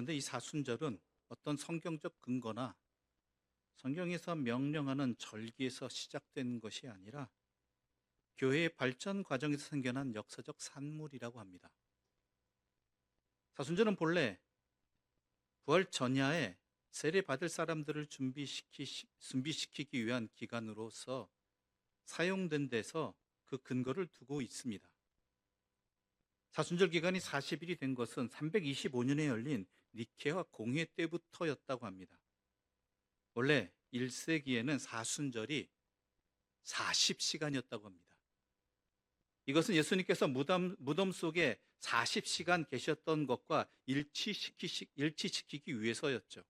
그런데 이 사순절은 어떤 성경적 근거나 성경에서 명령하는 절기에서 시작된 것이 아니라 교회의 발전 과정에서 생겨난 역사적 산물이라고 합니다. 사순절은 본래 부활 전야에 세례받을 사람들을 준비시키기 위한 기간으로서 사용된 데서 그 근거를 두고 있습니다. 사순절 기간이 40일이 된 것은 325년에 열린 니케아 공회 때부터였다고 합니다. 원래 1세기에는 사순절이 40시간이었다고 합니다. 이것은 예수님께서 무덤 속에 40시간 계셨던 것과 일치시키기 위해서였죠.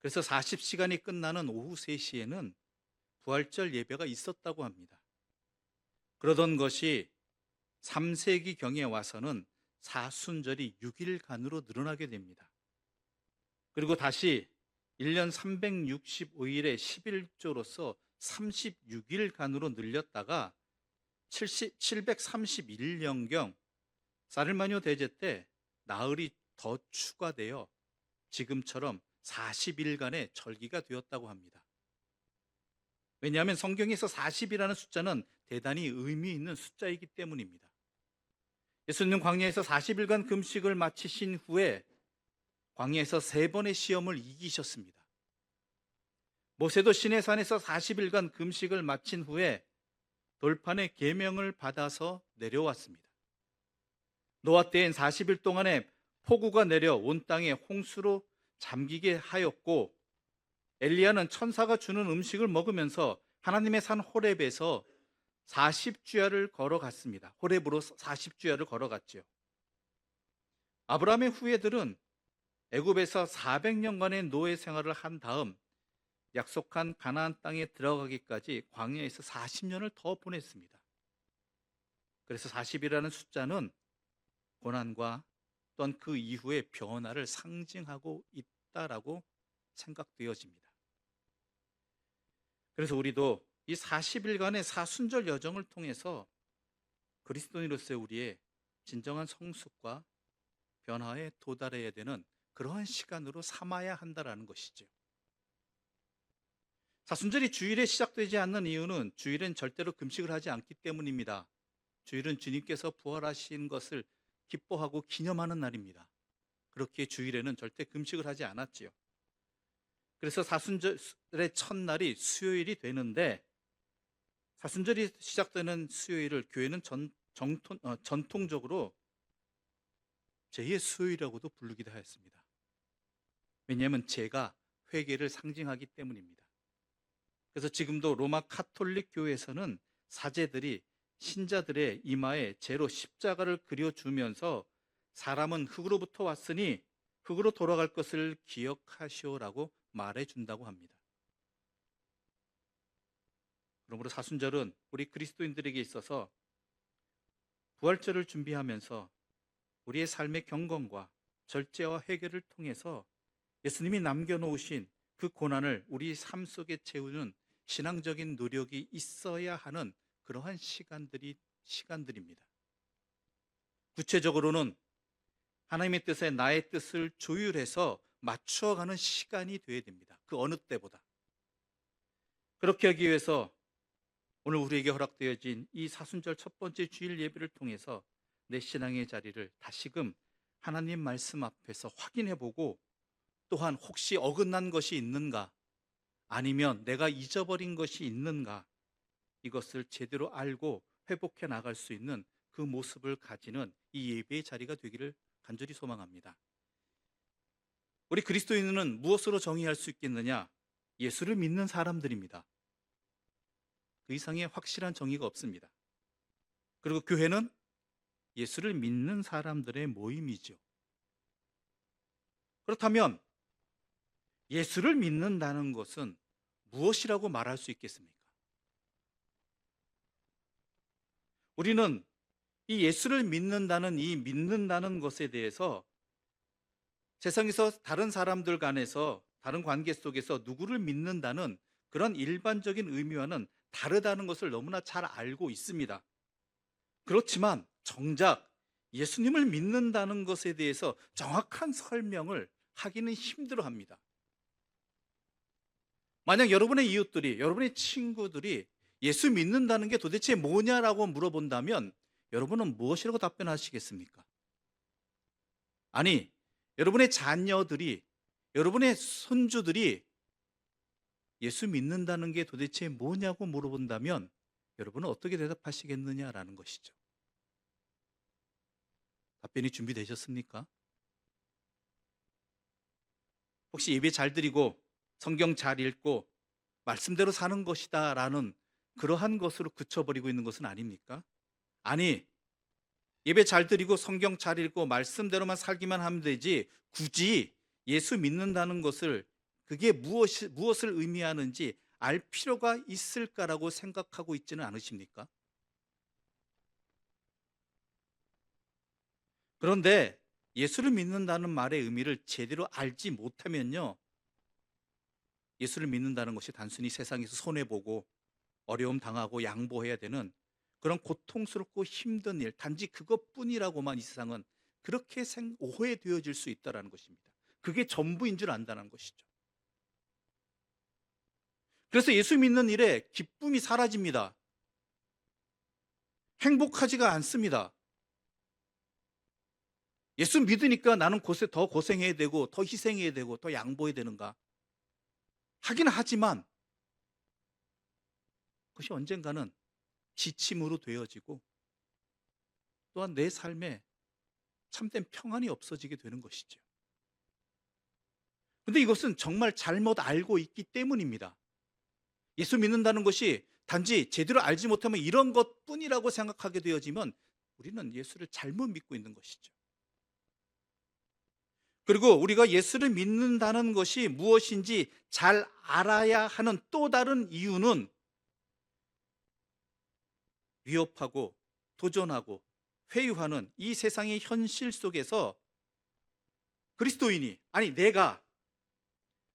그래서 40시간이 끝나는 오후 3시에는 부활절 예배가 있었다고 합니다. 그러던 것이 3세기경에 와서는 사순절이 6일간으로 늘어나게 됩니다. 그리고 다시 1년 365일의 11조로서 36일간으로 늘렸다가 731년경 사르마뇨 대제 때 나흘이 더 추가되어 지금처럼 40일간의 절기가 되었다고 합니다. 왜냐하면 성경에서 40이라는 숫자는 대단히 의미 있는 숫자이기 때문입니다. 예수님 광야에서 40일간 금식을 마치신 후에 광야에서 3번의 시험을 이기셨습니다. 모세도 시내산에서 40일간 금식을 마친 후에 돌판의 계명을 받아서 내려왔습니다. 노아 때엔 40일 동안에 폭우가 내려 온 땅에 홍수로 잠기게 하였고, 엘리야는 천사가 주는 음식을 먹으면서 하나님의 산 호렙에서 40주야를 걸어갔습니다. 호렙으로 40주야를 걸어갔죠. 아브라함의 후예들은 애굽에서 400년간의 노예 생활을 한 다음 약속한 가나안 땅에 들어가기까지 광야에서 40년을 더 보냈습니다. 그래서 40이라는 숫자는 고난과 또한 그 이후의 변화를 상징하고 있다라고 생각되어집니다. 그래서 우리도 이 40일간의 사순절 여정을 통해서 그리스도인으로서의 우리의 진정한 성숙과 변화에 도달해야 되는 그러한 시간으로 삼아야 한다는 것이죠. 사순절이 주일에 시작되지 않는 이유는 주일엔 절대로 금식을 하지 않기 때문입니다. 주일은 주님께서 부활하신 것을 기뻐하고 기념하는 날입니다. 그렇기에 주일에는 절대 금식을 하지 않았지요. 그래서 사순절의 첫날이 수요일이 되는데, 사순절이 시작되는 수요일을 교회는 전통적으로 죄의 수요일이라고도 부르기도 하였습니다. 왜냐하면 죄가 회개를 상징하기 때문입니다. 그래서 지금도 로마 카톨릭 교회에서는 사제들이 신자들의 이마에 죄로 십자가를 그려주면서 사람은 흙으로부터 왔으니 흙으로 돌아갈 것을 기억하시오라고 말해준다고 합니다. 그러므로 사순절은 우리 그리스도인들에게 있어서 부활절을 준비하면서 우리의 삶의 경건과 절제와 회개를 통해서 예수님이 남겨놓으신 그 고난을 우리 삶 속에 채우는 신앙적인 노력이 있어야 하는 그러한 시간들입니다. 구체적으로는 하나님의 뜻에 나의 뜻을 조율해서 맞추어가는 시간이 되어야 됩니다. 그 어느 때보다. 그렇게 하기 위해서 오늘 우리에게 허락되어진 이 사순절 첫 번째 주일 예배를 통해서 내 신앙의 자리를 다시금 하나님 말씀 앞에서 확인해보고, 또한 혹시 어긋난 것이 있는가, 아니면 내가 잊어버린 것이 있는가, 이것을 제대로 알고 회복해 나갈 수 있는 그 모습을 가지는 이 예배의 자리가 되기를 간절히 소망합니다. 우리 그리스도인은 무엇으로 정의할 수 있겠느냐? 예수를 믿는 사람들입니다. 그 이상의 확실한 정의가 없습니다. 그리고 교회는 예수를 믿는 사람들의 모임이죠. 그렇다면 예수를 믿는다는 것은 무엇이라고 말할 수 있겠습니까? 우리는 이 예수를 믿는다는 것에 대해서 세상에서 다른 사람들 간에서, 다른 관계 속에서 누구를 믿는다는 그런 일반적인 의미와는 다르다는 것을 너무나 잘 알고 있습니다. 그렇지만 정작 예수님을 믿는다는 것에 대해서 정확한 설명을 하기는 힘들어합니다. 만약 여러분의 이웃들이, 여러분의 친구들이 예수 믿는다는 게 도대체 뭐냐라고 물어본다면 여러분은 무엇이라고 답변하시겠습니까? 아니, 여러분의 자녀들이, 여러분의 손주들이 예수 믿는다는 게 도대체 뭐냐고 물어본다면 여러분은 어떻게 대답하시겠느냐라는 것이죠. 답변이 준비되셨습니까? 혹시 예배 잘 드리고 성경 잘 읽고 말씀대로 사는 것이다라는 그러한 것으로 그쳐버리고 있는 것은 아닙니까? 아니, 예배 잘 드리고 성경 잘 읽고 말씀대로만 살기만 하면 되지 굳이 예수 믿는다는 것을 그게 무엇을 의미하는지 알 필요가 있을까라고 생각하고 있지는 않으십니까? 그런데 예수를 믿는다는 말의 의미를 제대로 알지 못하면요, 예수를 믿는다는 것이 단순히 세상에서 손해보고 어려움 당하고 양보해야 되는 그런 고통스럽고 힘든 일, 단지 그것뿐이라고만 이 세상은 그렇게 오해되어질 수 있다는 것입니다. 그게 전부인 줄 안다는 것이죠. 그래서 예수 믿는 일에 기쁨이 사라집니다. 행복하지가 않습니다. 예수 믿으니까 나는 더 고생해야 되고 더 희생해야 되고 더 양보해야 되는가 하긴 하지만 그것이 언젠가는 지침으로 되어지고 또한 내 삶에 참된 평안이 없어지게 되는 것이죠. 근데 이것은 정말 잘못 알고 있기 때문입니다. 예수 믿는다는 것이 단지 제대로 알지 못하면 이런 것뿐이라고 생각하게 되어지면 우리는 예수를 잘못 믿고 있는 것이죠. 그리고 우리가 예수를 믿는다는 것이 무엇인지 잘 알아야 하는 또 다른 이유는 위협하고 도전하고 회유하는 이 세상의 현실 속에서 그리스도인이, 아니 내가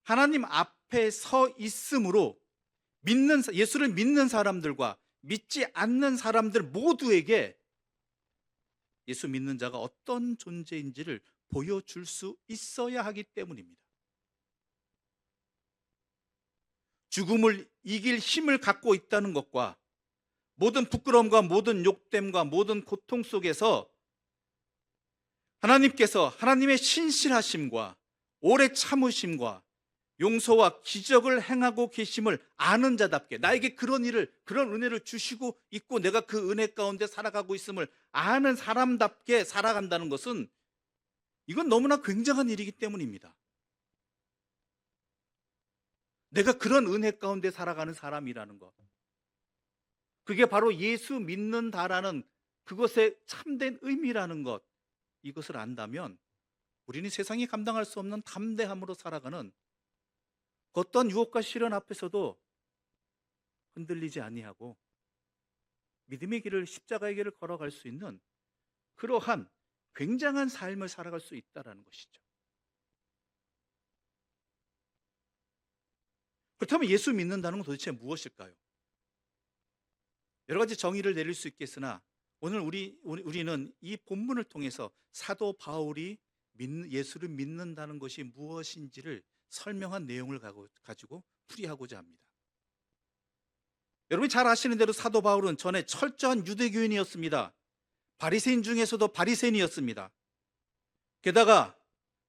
하나님 앞에 서 있으므로 예수를 믿는 사람들과 믿지 않는 사람들 모두에게 예수 믿는 자가 어떤 존재인지를 보여줄 수 있어야 하기 때문입니다. 죽음을 이길 힘을 갖고 있다는 것과 모든 부끄러움과 모든 욕됨과 모든 고통 속에서 하나님께서 하나님의 신실하심과 오래 참으심과 용서와 기적을 행하고 계심을 아는 자답게 나에게 그런 은혜를 주시고 있고 내가 그 은혜 가운데 살아가고 있음을 아는 사람답게 살아간다는 것은 이건 너무나 굉장한 일이기 때문입니다. 내가 그런 은혜 가운데 살아가는 사람이라는 것, 그게 바로 예수 믿는다라는 그것의 참된 의미라는 것, 이것을 안다면 우리는 세상이 감당할 수 없는 담대함으로 살아가는 그 어떤 유혹과 시련 앞에서도 흔들리지 아니하고 믿음의 길을, 십자가의 길을 걸어갈 수 있는 그러한 굉장한 삶을 살아갈 수 있다는 것이죠. 그렇다면 예수 믿는다는 건 도대체 무엇일까요? 여러 가지 정의를 내릴 수 있겠으나 오늘 우리는 이 본문을 통해서 사도 바울이 예수를 믿는다는 것이 무엇인지를 설명한 내용을 가지고 풀이하고자 합니다. 여러분이 잘 아시는 대로 사도 바울은 전에 철저한 유대교인이었습니다. 바리새인 중에서도 바리새인이었습니다. 게다가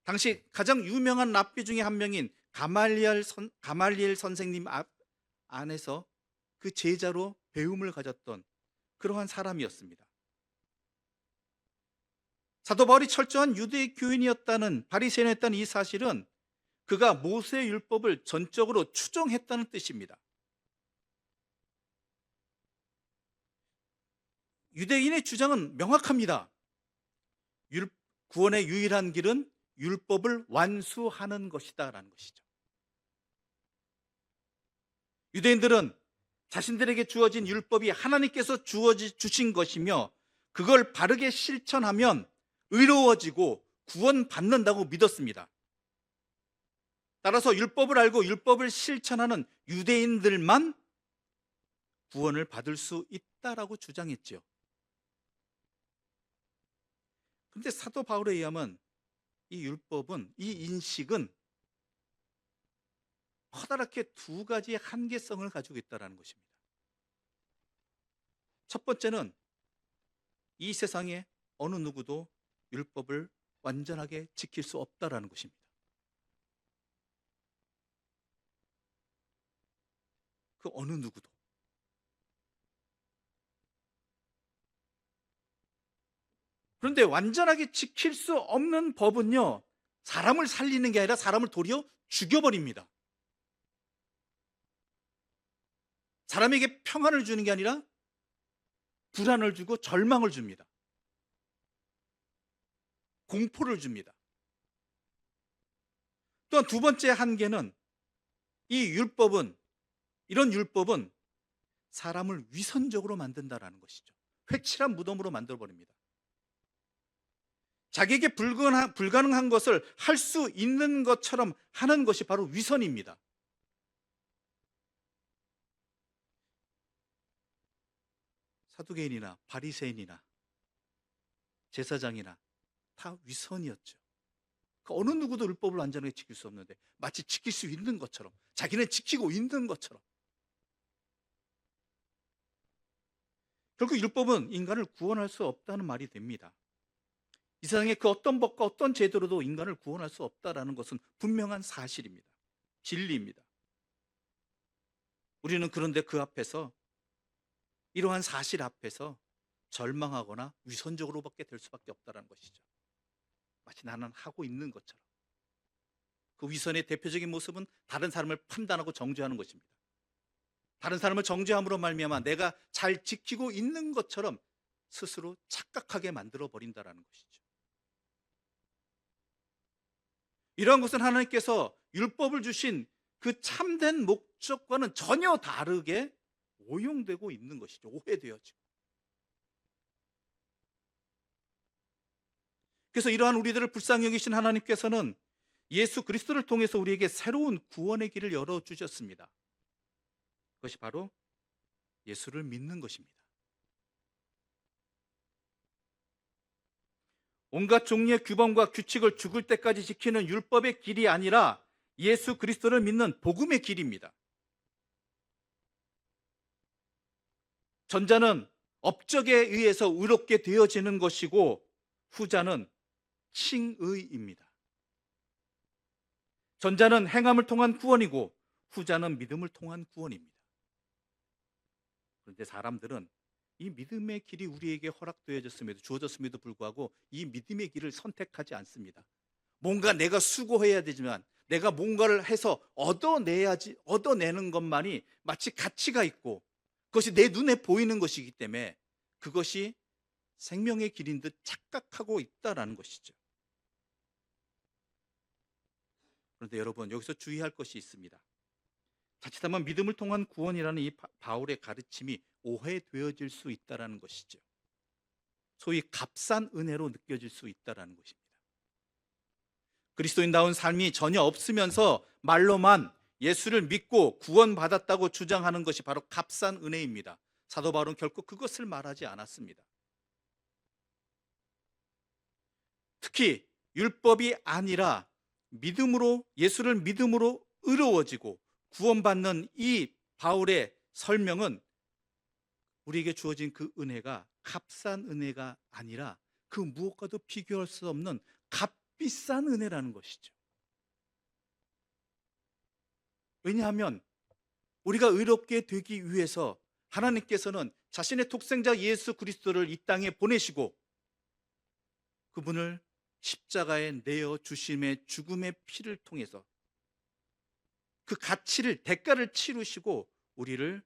당시 가장 유명한 랍비 중에 한 명인 가말리엘 선생님 안에서 그 제자로 배움을 가졌던 그러한 사람이었습니다. 사도 바울이 철저한 유대교인이었다는, 바리새인이었다는 이 사실은 그가 모세 율법을 전적으로 추종했다는 뜻입니다. 유대인의 주장은 명확합니다. 구원의 유일한 길은 율법을 완수하는 것이다라는 것이죠. 유대인들은 자신들에게 주어진 율법이 하나님께서 주신 것이며 그걸 바르게 실천하면 의로워지고 구원받는다고 믿었습니다. 따라서 율법을 알고 율법을 실천하는 유대인들만 구원을 받을 수 있다라고 주장했죠. 근데 사도 바울에 의하면 이 율법은, 이 인식은 커다랗게 두 가지의 한계성을 가지고 있다는 것입니다. 첫 번째는 이 세상에 어느 누구도 율법을 완전하게 지킬 수 없다라는 것입니다. 그 어느 누구도. 그런데 완전하게 지킬 수 없는 법은요, 사람을 살리는 게 아니라 사람을 도리어 죽여버립니다. 사람에게 평안을 주는 게 아니라 불안을 주고 절망을 줍니다. 공포를 줍니다. 또한 두 번째 한계는 이런 율법은 사람을 위선적으로 만든다라는 것이죠. 회칠한 무덤으로 만들어버립니다. 자기에게 불가능한 것을 할 수 있는 것처럼 하는 것이 바로 위선입니다. 사두개인이나 바리새인이나 제사장이나 다 위선이었죠. 그 어느 누구도 율법을 완전하게 지킬 수 없는데 마치 지킬 수 있는 것처럼, 자기는 지키고 있는 것처럼. 결국 율법은 인간을 구원할 수 없다는 말이 됩니다. 이 세상에 그 어떤 법과 어떤 제도로도 인간을 구원할 수 없다는 것은 분명한 사실입니다. 진리입니다. 우리는 그런데 그 앞에서, 이러한 사실 앞에서 절망하거나 위선적으로밖에 될 수밖에 없다는 것이죠. 마치 나는 하고 있는 것처럼. 그 위선의 대표적인 모습은 다른 사람을 판단하고 정죄하는 것입니다. 다른 사람을 정죄함으로 말미암아 내가 잘 지키고 있는 것처럼 스스로 착각하게 만들어 버린다는 것이죠. 이러한 것은 하나님께서 율법을 주신 그 참된 목적과는 전혀 다르게 오용되고 있는 것이죠. 오해되어지고. 그래서 이러한 우리들을 불쌍히 여기신 하나님께서는 예수 그리스도를 통해서 우리에게 새로운 구원의 길을 열어주셨습니다. 그것이 바로 예수를 믿는 것입니다. 온갖 종류의 규범과 규칙을 죽을 때까지 지키는 율법의 길이 아니라 예수 그리스도를 믿는 복음의 길입니다. 전자는 업적에 의해서 의롭게 되어지는 것이고 후자는 칭의입니다. 전자는 행함을 통한 구원이고 후자는 믿음을 통한 구원입니다. 그런데 사람들은 이 믿음의 길이 우리에게 주어졌음에도 불구하고 이 믿음의 길을 선택하지 않습니다. 뭔가 내가 수고해야 되지만, 내가 뭔가를 해서 얻어내는 것만이 마치 가치가 있고 그것이 내 눈에 보이는 것이기 때문에 그것이 생명의 길인 듯 착각하고 있다라는 것이죠. 그런데 여러분, 여기서 주의할 것이 있습니다. 자칫하면 믿음을 통한 구원이라는 이 바울의 가르침이 오해되어질 수 있다는 것이죠. 소위 값싼 은혜로 느껴질 수 있다는 것입니다. 그리스도인다운 삶이 전혀 없으면서 말로만 예수를 믿고 구원받았다고 주장하는 것이 바로 값싼 은혜입니다. 사도 바울은 결코 그것을 말하지 않았습니다. 특히 율법이 아니라 예수를 믿음으로 의로워지고 구원받는 이 바울의 설명은 우리에게 주어진 그 은혜가 값싼 은혜가 아니라 그 무엇과도 비교할 수 없는 값비싼 은혜라는 것이죠. 왜냐하면 우리가 의롭게 되기 위해서 하나님께서는 자신의 독생자 예수 그리스도를 이 땅에 보내시고 그분을 십자가에 내어 주심의 죽음의 피를 통해서 그 대가를 치르시고 우리를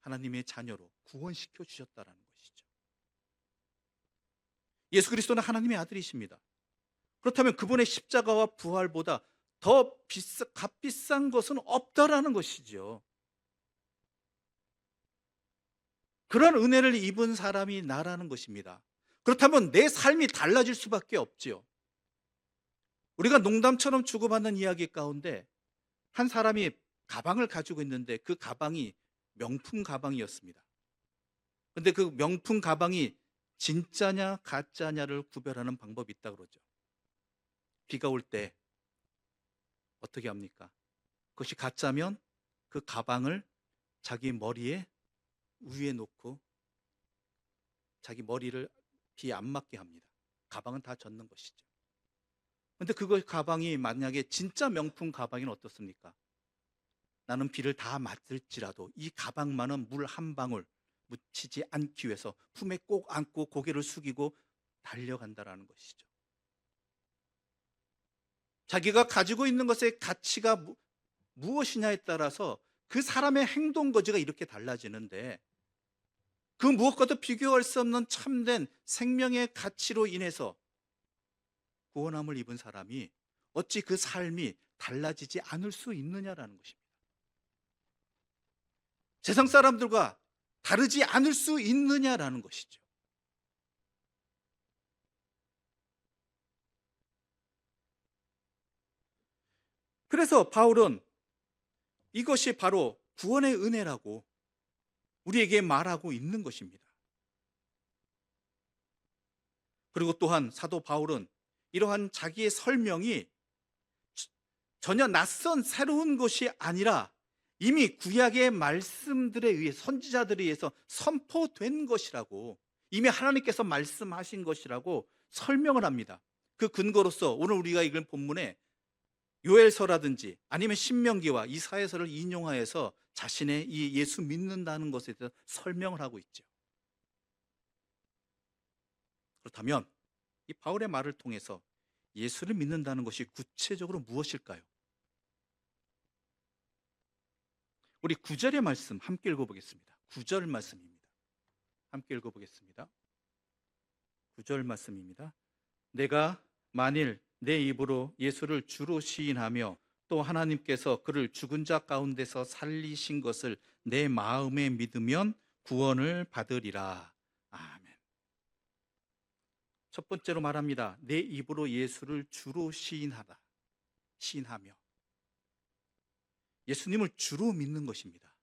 하나님의 자녀로 구원시켜 주셨다는 것이죠. 예수 그리스도는 하나님의 아들이십니다. 그렇다면 그분의 십자가와 부활보다 더 값비싼 것은 없다라는 것이죠. 그런 은혜를 입은 사람이 나라는 것입니다. 그렇다면 내 삶이 달라질 수밖에 없지요. 우리가 농담처럼 주고받는 이야기 가운데 한 사람이 가방을 가지고 있는데 그 가방이 명품 가방이었습니다. 그런데 그 명품 가방이 진짜냐 가짜냐를 구별하는 방법이 있다 그러죠. 비가 올 때 어떻게 합니까? 그것이 가짜면 그 가방을 자기 머리에 위에 놓고 자기 머리를 비에 안 맞게 합니다. 가방은 다 젖는 것이죠. 근데 그거 가방이 만약에 진짜 명품 가방이면 어떻습니까? 나는 비를 다 맞을지라도 이 가방만은 물 한 방울 묻히지 않기 위해서 품에 꼭 안고 고개를 숙이고 달려간다라는 것이죠. 자기가 가지고 있는 것의 가치가 무엇이냐에 따라서 그 사람의 행동 거지가 이렇게 달라지는데, 그 무엇과도 비교할 수 없는 참된 생명의 가치로 인해서 구원함을 입은 사람이 어찌 그 삶이 달라지지 않을 수 있느냐라는 것입니다. 세상 사람들과 다르지 않을 수 있느냐라는 것이죠. 그래서 바울은 이것이 바로 구원의 은혜라고 우리에게 말하고 있는 것입니다. 그리고 또한 사도 바울은 이러한 자기의 설명이 전혀 낯선 새로운 것이 아니라 이미 구약의 말씀들에 의해 선지자들에 의해서 선포된 것이라고, 이미 하나님께서 말씀하신 것이라고 설명을 합니다. 그 근거로서 오늘 우리가 읽은 본문에 요엘서라든지 아니면 신명기와 이사야서를 인용하여서 자신의 이 예수 믿는다는 것에 대해서 설명을 하고 있죠. 그렇다면 이 바울의 말을 통해서 예수를 믿는다는 것이 구체적으로 무엇일까요? 우리 9절의 말씀 함께 읽어보겠습니다. 9절 말씀입니다. 함께 읽어보겠습니다. 9절 말씀입니다. 내가 만일 내 입으로 예수를 주로 시인하며 또 하나님께서 그를 죽은 자 가운데서 살리신 것을 내 마음에 믿으면 구원을 받으리라. 아멘. 첫 번째로 말합니다. 내 입으로 예수를 주로 시인하며 예수님을 주로 믿는 것입니다.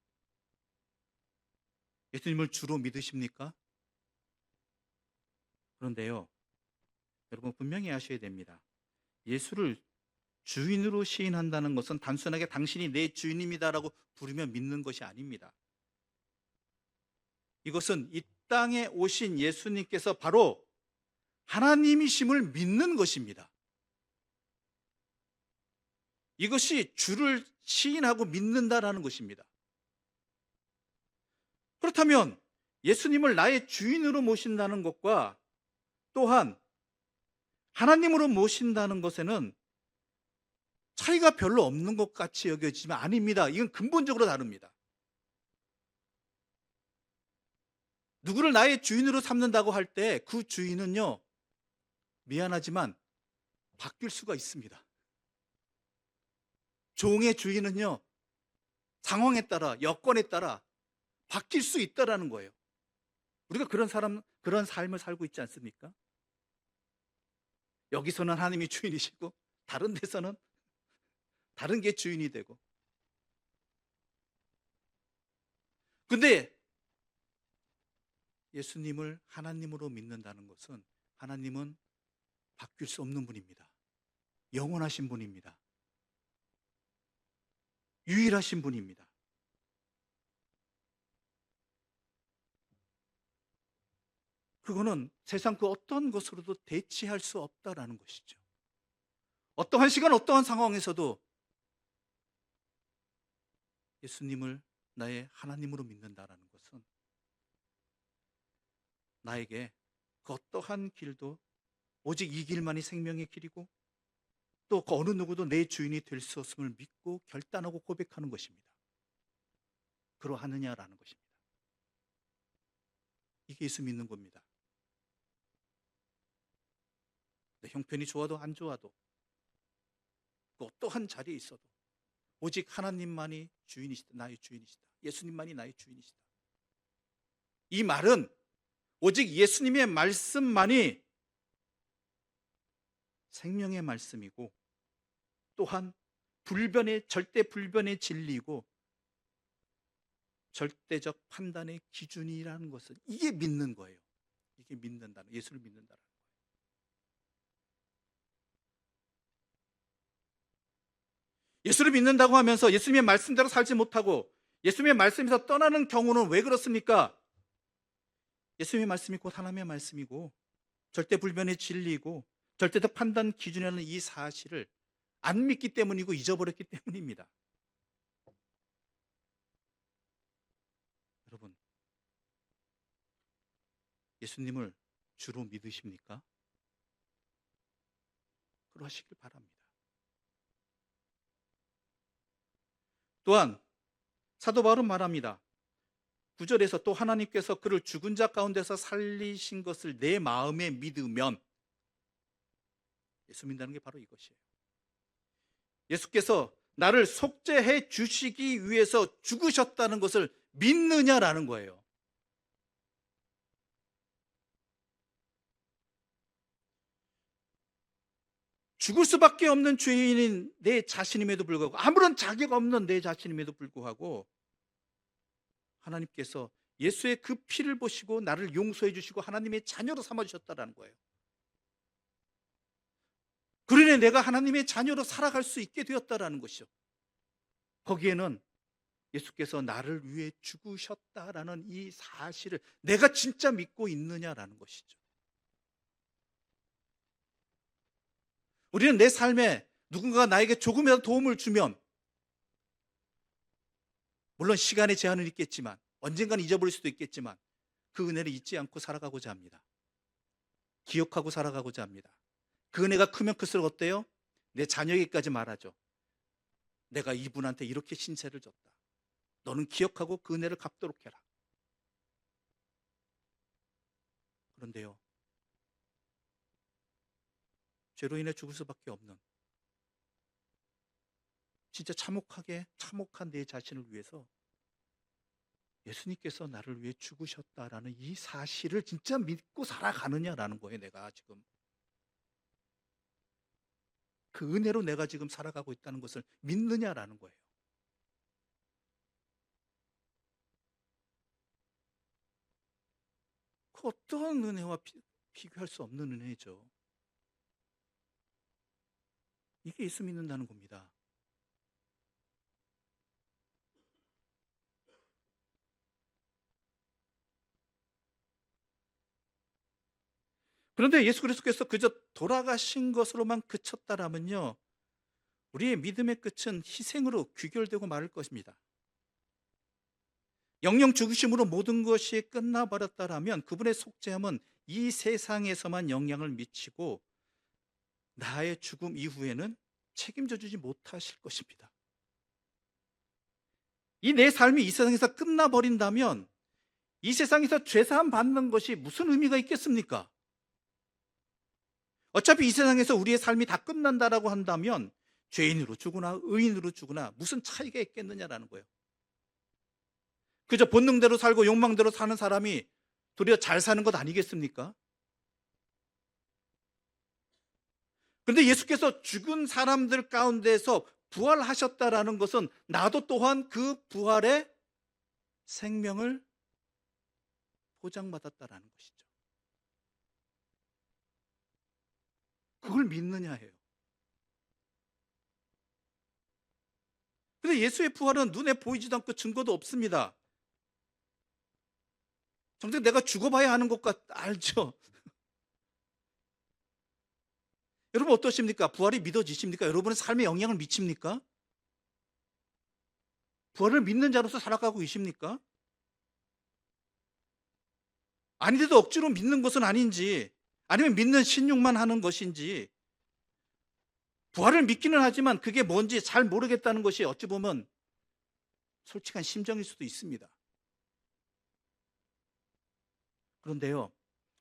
예수님을 주로 믿으십니까? 그런데요, 여러분 분명히 아셔야 됩니다. 예수를 주인으로 시인한다는 것은 단순하게 당신이 내 주인입니다라고 부르며 믿는 것이 아닙니다. 이것은 이 땅에 오신 예수님께서 바로 하나님이심을 믿는 것입니다. 이것이 주를 시인하고 믿는다라는 것입니다. 그렇다면 예수님을 나의 주인으로 모신다는 것과 또한 하나님으로 모신다는 것에는 차이가 별로 없는 것 같이 여겨지지만 아닙니다. 이건 근본적으로 다릅니다. 누구를 나의 주인으로 삼는다고 할 때 그 주인은요, 미안하지만 바뀔 수가 있습니다. 종의 주인은요, 상황에 따라 여건에 따라 바뀔 수 있다라는 거예요. 우리가 그런 삶을 살고 있지 않습니까? 여기서는 하나님이 주인이시고 다른 데서는 다른 게 주인이 되고. 근데 예수님을 하나님으로 믿는다는 것은 하나님은 바뀔 수 없는 분입니다. 영원하신 분입니다. 유일하신 분입니다. 그거는 세상 그 어떤 것으로도 대체할 수 없다라는 것이죠. 어떠한 시간, 어떠한 상황에서도 예수님을 나의 하나님으로 믿는다라는 것은 나에게 그 어떠한 길도 오직 이 길만이 생명의 길이고 또 그 어느 누구도 내 주인이 될 수 없음을 믿고 결단하고 고백하는 것입니다. 그러하느냐라는 것입니다. 이게 예수 믿는 겁니다. 내 형편이 좋아도 안 좋아도 그 어떠한 자리에 있어도 오직 하나님만이 주인이시다. 나의 주인이시다. 예수님만이 나의 주인이시다. 이 말은 오직 예수님의 말씀만이 생명의 말씀이고 또한 절대 불변의 진리이고 절대적 판단의 기준이라는 것은 이게 믿는 거예요. 이게 믿는다는, 예수를 믿는다는. 예수를 믿는다고 하면서 예수님의 말씀대로 살지 못하고 예수님의 말씀에서 떠나는 경우는 왜 그렇습니까? 예수님의 말씀이 곧 하나님의 말씀이고 절대 불변의 진리이고 절대적 판단 기준이라는 이 사실을 안 믿기 때문이고 잊어버렸기 때문입니다. 여러분, 예수님을 주로 믿으십니까? 그러시길 바랍니다. 또한 사도 바울은 말합니다. 9절에서 또 하나님께서 그를 죽은 자 가운데서 살리신 것을 내 마음에 믿으면, 예수 믿는다는 게 바로 이것이에요. 예수께서 나를 속죄해 주시기 위해서 죽으셨다는 것을 믿느냐라는 거예요. 죽을 수밖에 없는 죄인인 내 자신임에도 불구하고, 아무런 자격 없는 내 자신임에도 불구하고 하나님께서 예수의 그 피를 보시고 나를 용서해 주시고 하나님의 자녀로 삼아주셨다는 거예요. 그러니 내가 하나님의 자녀로 살아갈 수 있게 되었다는 것이죠. 거기에는 예수께서 나를 위해 죽으셨다라는 이 사실을 내가 진짜 믿고 있느냐라는 것이죠. 우리는 내 삶에 누군가가 나에게 조금이라도 도움을 주면, 물론 시간의 제한은 있겠지만 언젠가는 잊어버릴 수도 있겠지만 그 은혜를 잊지 않고 살아가고자 합니다. 기억하고 살아가고자 합니다. 그 은혜가 크면 클수록 어때요? 내 자녀에게까지 말하죠. 내가 이분한테 이렇게 신세를 졌다. 너는 기억하고 그 은혜를 갚도록 해라. 그런데요, 죄로 인해 죽을 수밖에 없는, 진짜 참혹한 내 자신을 위해서 예수님께서 나를 위해 죽으셨다라는 이 사실을 진짜 믿고 살아가느냐라는 거예요. 내가 지금 그 은혜로 내가 지금 살아가고 있다는 것을 믿느냐라는 거예요. 그 어떤 은혜와 비교할 수 없는 은혜죠. 이게 예수 믿는다는 겁니다. 그런데 예수 그리스도께서 그저 돌아가신 것으로만 그쳤다라면요, 우리의 믿음의 끝은 희생으로 귀결되고 말을 것입니다. 영영 죽으심으로 모든 것이 끝나버렸다라면 그분의 속죄함은 이 세상에서만 영향을 미치고 나의 죽음 이후에는 책임져 주지 못하실 것입니다. 이 내 삶이 이 세상에서 끝나버린다면 이 세상에서 죄사함 받는 것이 무슨 의미가 있겠습니까? 어차피 이 세상에서 우리의 삶이 다 끝난다라고 한다면 죄인으로 죽으나 의인으로 죽으나 무슨 차이가 있겠느냐라는 거예요. 그저 본능대로 살고 욕망대로 사는 사람이 도리어 잘 사는 것 아니겠습니까? 그런데 예수께서 죽은 사람들 가운데서 부활하셨다라는 것은 나도 또한 그 부활의 생명을 보장받았다라는 것이죠. 그걸 믿느냐 해요. 근데 예수의 부활은 눈에 보이지도 않고 증거도 없습니다. 정작 내가 죽어봐야 하는 것 알죠? 여러분 어떠십니까? 부활이 믿어지십니까? 여러분의 삶에 영향을 미칩니까? 부활을 믿는 자로서 살아가고 계십니까? 아닌데도 억지로 믿는 것은 아닌지, 아니면 믿는 신용만 하는 것인지, 부활을 믿기는 하지만 그게 뭔지 잘 모르겠다는 것이 어찌 보면 솔직한 심정일 수도 있습니다. 그런데요,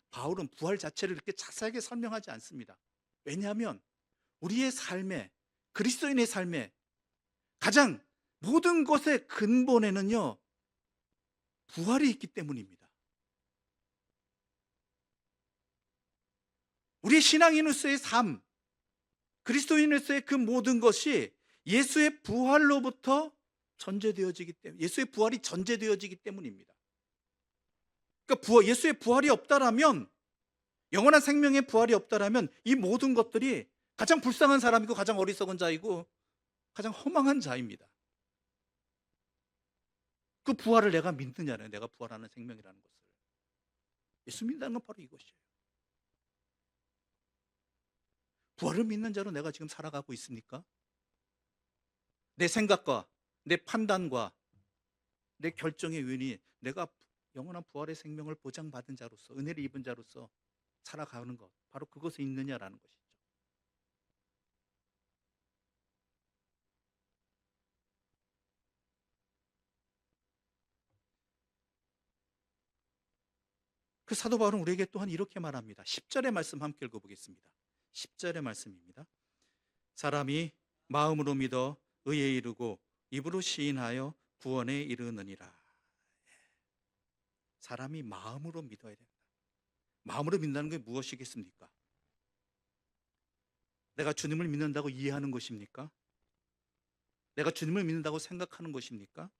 바울은 부활 자체를 이렇게 자세하게 설명하지 않습니다. 왜냐하면 우리의 삶에, 그리스도인의 삶에 가장 모든 것의 근본에는요, 부활이 있기 때문입니다. 우리 신앙인으로서의 삶, 그리스도인으로서의 그 모든 것이 예수의 부활로부터 전제되어지기 때문에, 예수의 부활이 전제되어지기 때문입니다. 그러니까 예수의 부활이 없다라면, 영원한 생명의 부활이 없다라면 이 모든 것들이 가장 불쌍한 사람이고 가장 어리석은 자이고 가장 허망한 자입니다. 그 부활을 내가 믿느냐는, 내가 부활하는 생명이라는 것을. 예수 믿는다는 건 바로 이것이에요. 부활을 믿는 자로 내가 지금 살아가고 있습니까? 내 생각과 내 판단과 내 결정의 요인이 내가 영원한 부활의 생명을 보장받은 자로서, 은혜를 입은 자로서 살아가는 것, 바로 그것에 있느냐라는 것이죠. 그 사도 바울은 우리에게 또한 이렇게 말합니다. 10절의 말씀 함께 읽어보겠습니다. 10절의 말씀입니다. 사람이 마음으로 믿어 의에 이르고 입으로 시인하여 구원에 이르느니라. 사람이 마음으로 믿어야 된다. 마음으로 믿는다는 게 무엇이겠습니까? 내가 주님을 믿는다고 이해하는 것입니까? 내가 주님을 믿는다고 생각하는 것입니까?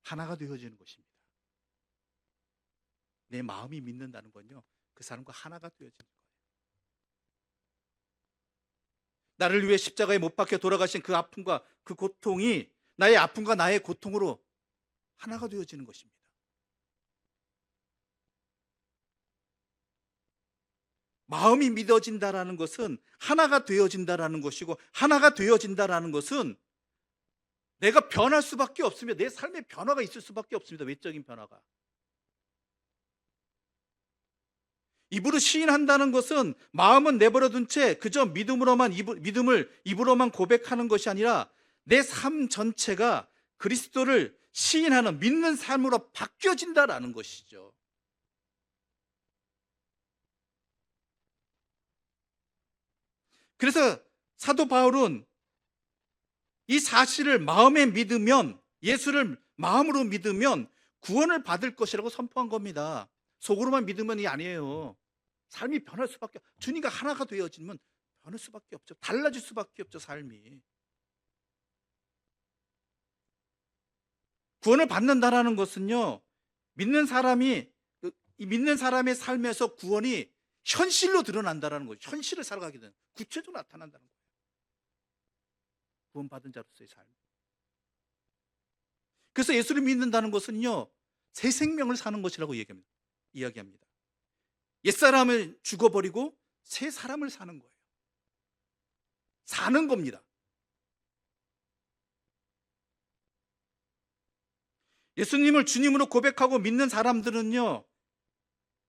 하나가 되어지는 것입니다. 내 마음이 믿는다는 건요, 그 사람과 하나가 되어지는 거예요. 나를 위해 십자가에 못 박혀 돌아가신 그 아픔과 그 고통이 나의 아픔과 나의 고통으로 하나가 되어지는 것입니다. 마음이 믿어진다라는 것은 하나가 되어진다라는 것이고, 하나가 되어진다라는 것은 내가 변할 수밖에 없습니다. 내 삶에 변화가 있을 수밖에 없습니다. 외적인 변화가. 입으로 시인한다는 것은 마음은 내버려둔 채 그저 믿음을 입으로만 고백하는 것이 아니라 내 삶 전체가 그리스도를 시인하는 믿는 삶으로 바뀌어진다라는 것이죠. 그래서 사도 바울은 이 사실을 마음에 믿으면, 예수를 마음으로 믿으면 구원을 받을 것이라고 선포한 겁니다. 속으로만 믿으면이 아니에요. 삶이 변할 수밖에, 주님과 하나가 되어지면 변할 수밖에 없죠. 달라질 수밖에 없죠, 삶이. 구원을 받는다라는 것은요, 이 믿는 사람의 삶에서 구원이 현실로 드러난다라는 거죠. 현실을 살아가게 되는, 구체적으로 나타난다는 거예요. 구원받은 자로서의 삶. 그래서 예수를 믿는다는 것은요, 새 생명을 사는 것이라고 이야기합니다. 옛사람을 죽어버리고 새 사람을 사는 거예요. 사는 겁니다. 예수님을 주님으로 고백하고 믿는 사람들은요,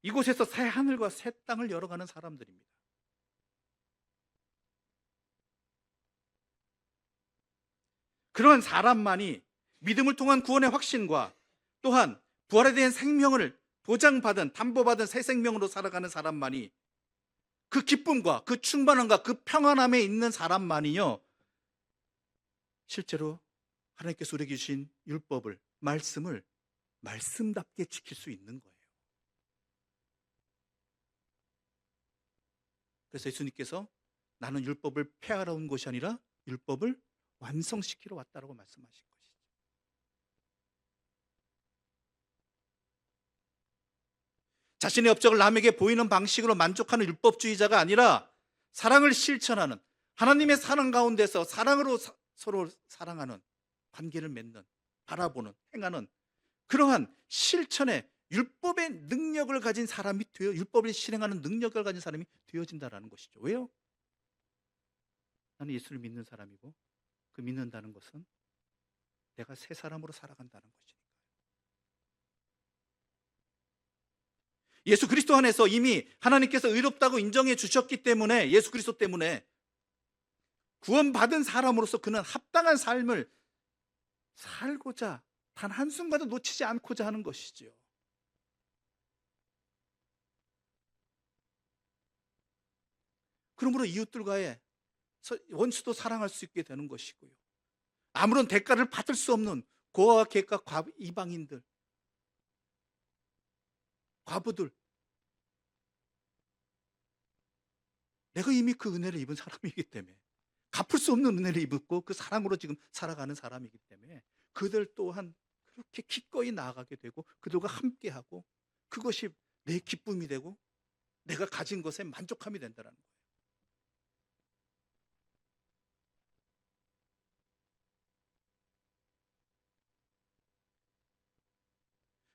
이곳에서 새 하늘과 새 땅을 열어가는 사람들입니다. 그런 사람만이 믿음을 통한 구원의 확신과 또한 부활에 대한 생명을 보장받은, 담보받은 새 생명으로 살아가는 사람만이, 그 기쁨과 그 충만함과 그 평안함에 있는 사람만이요, 실제로 하나님께서 우리에게 주신 율법을, 말씀을 말씀답게 지킬 수 있는 거예요. 그래서 예수님께서 나는 율법을 폐하러 온 것이 아니라 율법을 완성시키러 왔다라고 말씀하신 것이죠. 자신의 업적을 남에게 보이는 방식으로 만족하는 율법주의자가 아니라 사랑을 실천하는, 하나님의 사랑 가운데서 사랑으로 서로 사랑하는, 관계를 맺는, 바라보는, 행하는 그러한 실천의 율법의 능력을 가진 사람이 율법을 실행하는 능력을 가진 사람이 되어진다라는 것이죠. 왜요? 나는 예수를 믿는 사람이고, 그 믿는다는 것은 내가 새 사람으로 살아간다는 것이니까. 예수 그리스도 안에서 이미 하나님께서 의롭다고 인정해 주셨기 때문에, 예수 그리스도 때문에 구원받은 사람으로서 그는 합당한 삶을 살고자 단 한순간도 놓치지 않고자 하는 것이지요. 그러므로 이웃들과의 원수도 사랑할 수 있게 되는 것이고요. 아무런 대가를 받을 수 없는 고아와 객과 이방인들, 과부들, 내가 이미 그 은혜를 입은 사람이기 때문에, 갚을 수 없는 은혜를 입었고 그 사랑으로 지금 살아가는 사람이기 때문에 그들 또한 그렇게 기꺼이 나아가게 되고 그들과 함께하고 그것이 내 기쁨이 되고 내가 가진 것에 만족함이 된다는 거예요.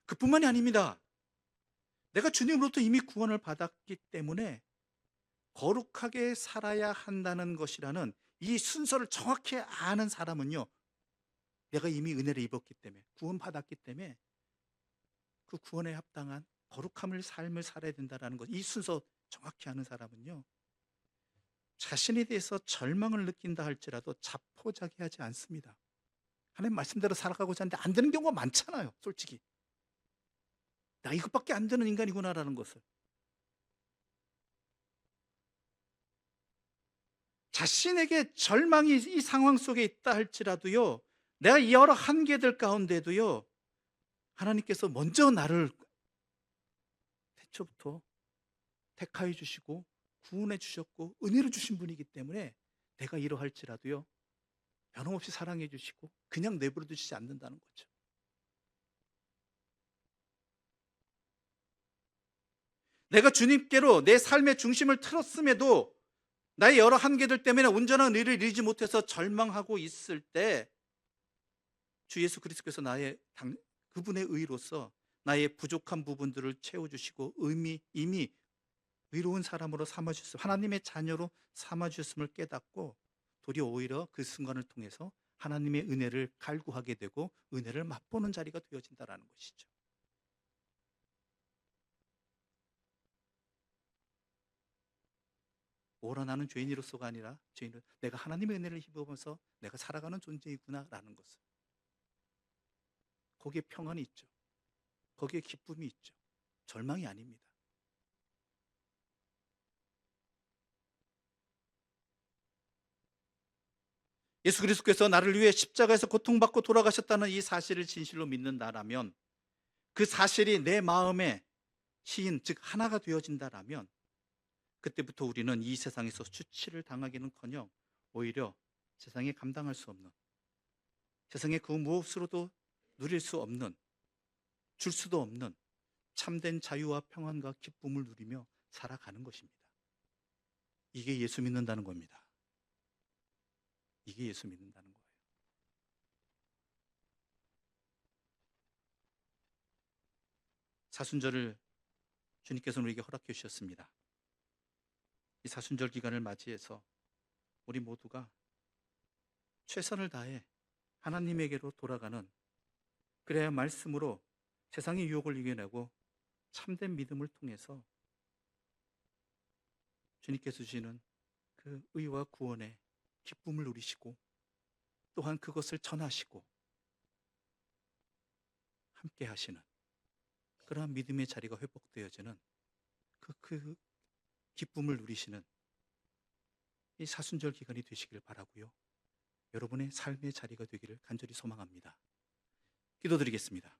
그뿐만이 아닙니다. 내가 주님으로부터 이미 구원을 받았기 때문에 거룩하게 살아야 한다는 것이라는 이 순서를 정확히 아는 사람은요, 내가 이미 은혜를 입었기 때문에, 구원받았기 때문에 그 구원에 합당한 거룩함을 삶을 살아야 된다는 것, 이 순서 정확히 아는 사람은요, 자신에 대해서 절망을 느낀다 할지라도 자포자기하지 않습니다. 하나님 말씀대로 살아가고자 하는데 안 되는 경우가 많잖아요, 솔직히. 나 이것밖에 안 되는 인간이구나라는 것을. 자신에게 절망이 이 상황 속에 있다 할지라도요, 내가 이 여러 한계들 가운데도요, 하나님께서 먼저 나를 태초부터 택하여 주시고 구원해 주셨고 은혜를 주신 분이기 때문에 내가 이러할지라도요, 변함없이 사랑해 주시고 그냥 내버려 두시지 않는다는 거죠. 내가 주님께로 내 삶의 중심을 틀었음에도 나의 여러 한계들 때문에 온전한 의를 이루지 못해서 절망하고 있을 때 주 예수 그리스도께서 그분의 의로서 나의 부족한 부분들을 채워주시고 이미 의로운 사람으로 삼아주셨음, 하나님의 자녀로 삼아주셨음을 깨닫고 도리어 오히려 그 순간을 통해서 하나님의 은혜를 갈구하게 되고 은혜를 맛보는 자리가 되어진다는 것이죠. 오라 나는 죄인으로서가 아니라 내가 하나님의 은혜를 힘입으면서 내가 살아가는 존재이구나라는 것을, 거기에 평안이 있죠. 거기에 기쁨이 있죠. 절망이 아닙니다. 예수 그리스도께서 나를 위해 십자가에서 고통받고 돌아가셨다는 이 사실을 진실로 믿는다라면, 그 사실이 내 마음의 시인 즉 하나가 되어진다라면, 그때부터 우리는 이 세상에서 수치를 당하기는커녕 오히려 세상에 감당할 수 없는, 세상에 그 무엇으로도 누릴 수 없는, 줄 수도 없는 참된 자유와 평안과 기쁨을 누리며 살아가는 것입니다. 이게 예수 믿는다는 겁니다. 이게 예수 믿는다는 거예요. 사순절을 주님께서는 우리에게 허락해 주셨습니다. 이 사순절 기간을 맞이해서 우리 모두가 최선을 다해 하나님에게로 돌아가는, 그래야 말씀으로 세상의 유혹을 이겨내고 참된 믿음을 통해서 주님께서 주시는 그 의와 구원의 기쁨을 누리시고 또한 그것을 전하시고 함께 하시는 그러한 믿음의 자리가 회복되어지는 그 기쁨을 누리시는 이 사순절 기간이 되시길 바라고요. 여러분의 삶의 자리가 되기를 간절히 소망합니다. 기도드리겠습니다.